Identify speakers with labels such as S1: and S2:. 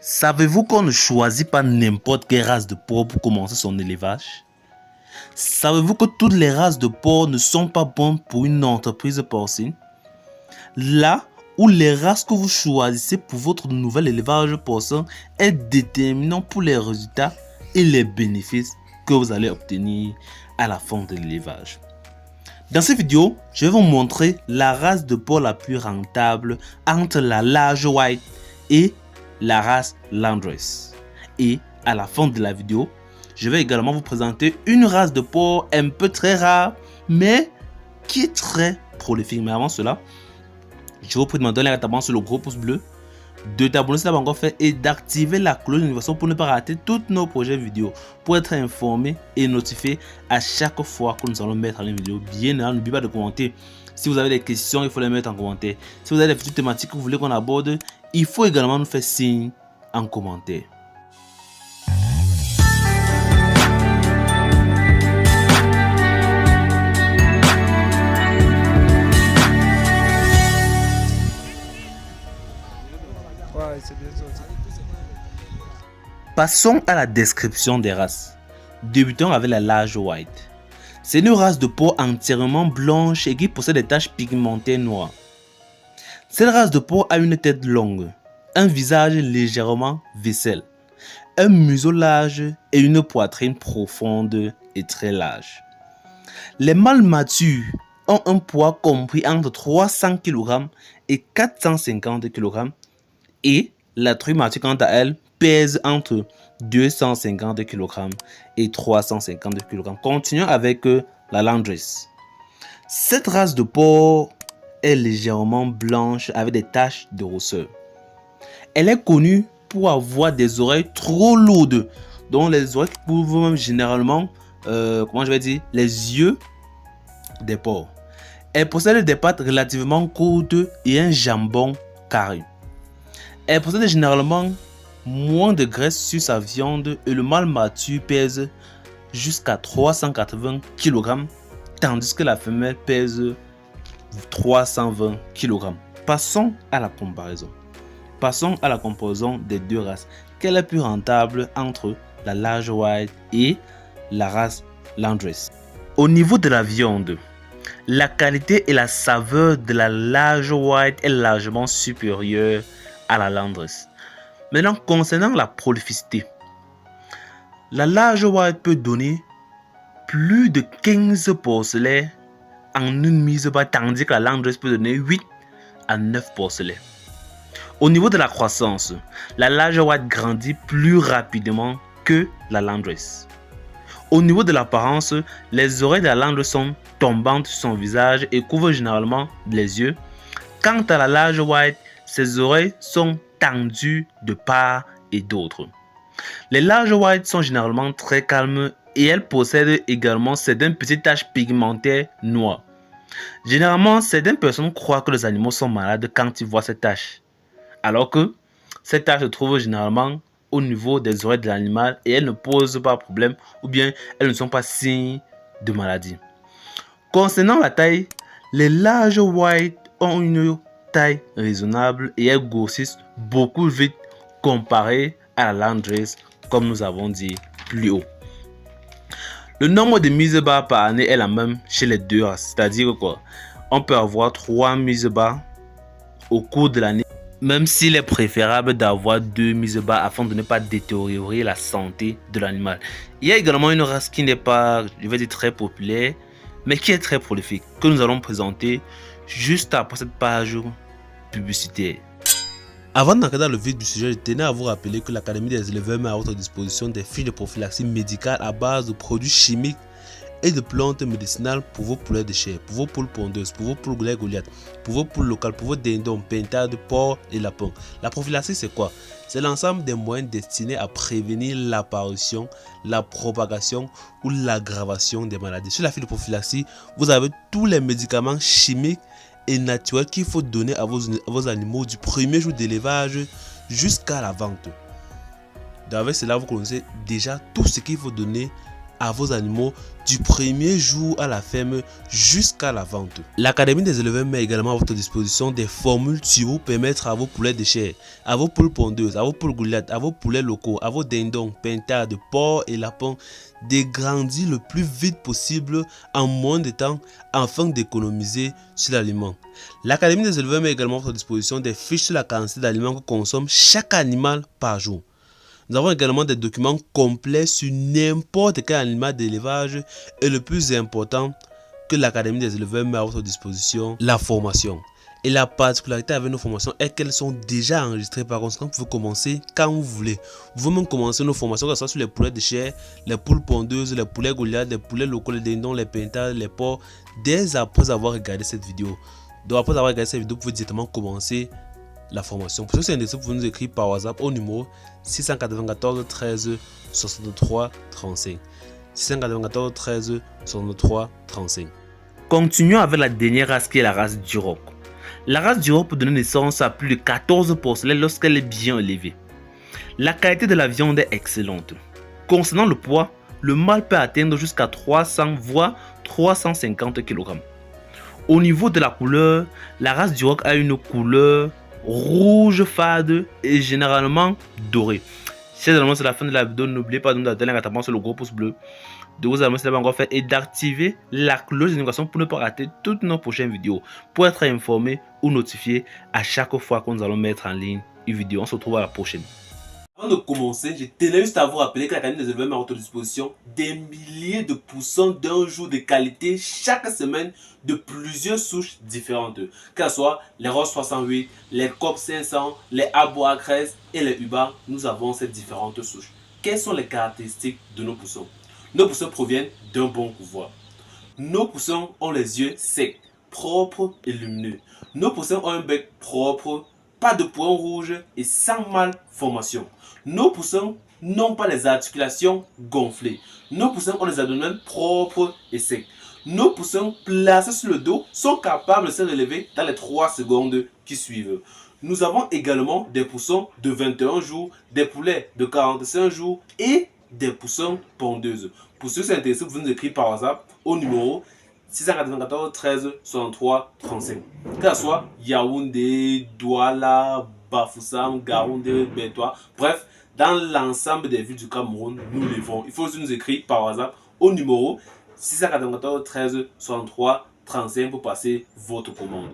S1: Savez-vous qu'on ne choisit pas n'importe quelle race de porc pour commencer son élevage? Savez-vous que toutes les races de porc ne sont pas bonnes pour une entreprise porcine? Là où les races que vous choisissez pour votre nouvel élevage porcin est déterminant pour les résultats et les bénéfices que vous allez obtenir à la fin de l'élevage. Dans cette vidéo, je vais vous montrer la race de porc la plus rentable entre la large white et la race Landrace. Et à la fin de la vidéo, je vais également vous présenter une race de porc un peu très rare, mais qui est très prolifique. Mais avant cela, je vous prie de me donner un tappant sur le gros pouce bleu, de t'abonner si ce n'est pas encore fait et d'activer la cloche de notification pour ne pas rater tous nos projets vidéo, pour être informé et notifié à chaque fois que nous allons mettre en ligne vidéo. Bien évidemment, n'oubliez pas de commenter. Si vous avez des questions, il faut les mettre en commentaire. Si vous avez des futures thématiques que vous voulez qu'on aborde, il faut également nous faire signe en commentaire. Passons à la description des races. Débutons avec la large white. C'est une race de porc entièrement blanche et qui possède des taches pigmentées noires. Cette race de porc a une tête longue, un visage légèrement vaisselle, un museau large et une poitrine profonde et très large. Les mâles matures ont un poids compris entre 300 kg et 450 kg et la truie mature quant à elle pèse entre 250 kg et 350 kg. Continuons avec la Landrace. Cette race de porc est légèrement blanche avec des taches de rousseur. Elle est connue pour avoir des oreilles trop lourdes, dont les oreilles couvrent même généralement, les yeux des porcs. Elle possède des pattes relativement courtes et un jambon carré. Elle possède généralement moins de graisse sur sa viande et le mâle mature pèse jusqu'à 380 kg, tandis que la femelle pèse 320 kg. Passons à la comparaison. Passons à la comparaison des deux races. Quelle est plus rentable entre la large white et la race Landrace? Au niveau de la viande, la qualité et la saveur de la large white est largement supérieure à la Landrace. Maintenant, concernant la prolificité, la large white peut donner plus de 15 porcelets en une mise bas, tandis que la Landrace peut donner 8 à 9 porcelets. Au niveau de la croissance, la large white grandit plus rapidement que la Landrace. Au niveau de l'apparence, les oreilles de la Landrace sont tombantes sur son visage et couvrent généralement les yeux. Quant à la large white, ses oreilles sont tendues de part et d'autre. Les large white sont généralement très calmes et elles possèdent également certaines petites taches pigmentées noires. Généralement, certaines personnes croient que les animaux sont malades quand ils voient ces taches, alors que ces taches se trouvent généralement au niveau des oreilles de l'animal et elles ne posent pas de problème ou bien elles ne sont pas signes de maladie. Concernant la taille, les large white ont une taille raisonnable et elles grossissent beaucoup vite comparé à la Landrace, comme nous avons dit plus haut. Le nombre de mises bas par année est la même chez les deux races, c'est-à-dire quoi, on peut avoir 3 mises bas au cours de l'année, même s'il est préférable d'avoir 2 mises bas afin de ne pas détériorer la santé de l'animal. Il y a également une race qui n'est pas, je vais dire, très populaire, mais qui est très prolifique, que nous allons présenter juste après cette page publicitaire. Avant d'entrer dans le vif du sujet, je tenais à vous rappeler que l'Académie des éleveurs met à votre disposition des fiches de prophylaxie médicale à base de produits chimiques et de plantes médicinales pour vos poulets de chair, pour vos poules pondeuses, pour vos poules Goliath, pour vos poules locales, pour vos dindons, pintades, porcs et lapins. La prophylaxie, c'est quoi? C'est l'ensemble des moyens destinés à prévenir l'apparition, la propagation ou l'aggravation des maladies. Sur la fiche de prophylaxie, vous avez tous les médicaments chimiques et naturels qu'il faut donner à vos animaux du premier jour d'élevage jusqu'à la vente. Avec cela, vous connaissez déjà tout ce qu'il faut donner
S2: à vos animaux du premier jour à la ferme jusqu'à la vente. L'Académie des éleveurs met également à votre disposition des formules qui vous permettre à vos poulets de chair, à vos poules pondeuses, à vos poules goulettes, à vos poulets locaux, à vos dindons, pintades, porcs et lapins de grandir le plus vite possible en moins de temps afin d'économiser sur l'aliment. L'Académie des éleveurs met également à votre disposition des fiches sur la quantité d'aliments que consomme chaque animal par jour. Nous avons également des documents complets sur n'importe quel animal d'élevage et le plus important que l'Académie des éleveurs met à votre disposition, la formation. Et la particularité avec nos formations est qu'elles sont déjà enregistrées. Par conséquent, vous pouvez commencer quand vous voulez. Vous pouvez même commencer nos formations, que ce soit sur les poulets de chair, les poules pondeuses, les poulets goliaths, les poulets locaux, les dindons, les pintades, les porcs, dès après avoir regardé cette vidéo. Donc après avoir regardé cette vidéo, vous pouvez directement commencer la formation. Pour ceux qui sont intéressés, vous pouvez nous écrire par WhatsApp au numéro 694 13 63 35. 694 13 63 35.
S1: Continuons avec la dernière race qui est la race Duroc. La race Duroc peut donner naissance à plus de 14 porcelets lorsqu'elle est bien élevée. La qualité de la viande est excellente. Concernant le poids, le mâle peut atteindre jusqu'à 300 voire 350 kg. Au niveau de la couleur, la race Duroc a une couleur rouge fade et généralement dorée. Chers amis, c'est la fin de la vidéo. N'oubliez pas de nous donner un tapant sur le gros pouce bleu, de vous abonner si ce n'est pas encore fait et d'activer la cloche de notification pour ne pas rater toutes nos prochaines vidéos, pour être informé ou notifié à chaque fois que nous allons mettre en ligne une vidéo. On se retrouve à la prochaine. Avant de commencer, je tenais juste à vous rappeler que l'Académie des éleveurs met à votre disposition des milliers de poussins d'un jour de qualité chaque semaine de plusieurs souches différentes. Que ce soit les Ross 68, les Cop 500, les Abois 13 et les Uba, nous avons ces différentes souches. Quelles sont les caractéristiques de nos poussins? Nos poussins proviennent d'un bon couvoir. Nos poussins ont les yeux secs, propres et lumineux. Nos poussins ont un bec propre, pas de points rouges et sans malformation. Nos poussins n'ont pas les articulations gonflées. Nos poussins ont les abdominaux propres et secs. Nos poussins placés sur le dos sont capables de se relever dans les 3 secondes qui suivent. Nous avons également des poussins de 21 jours, des poulets de 45 jours et des poussins pondeuses. Pour ceux qui sont intéressés, vous pouvez nous écrire par WhatsApp au numéro 694 13 63 35. Que ce soit Yaoundé, Douala, Bafoussam, Gaoundé, Bétois, bref, dans l'ensemble des villes du Cameroun, nous livrons. Il faut aussi nous écrire par WhatsApp au numéro 694 13 63 35 pour passer votre commande.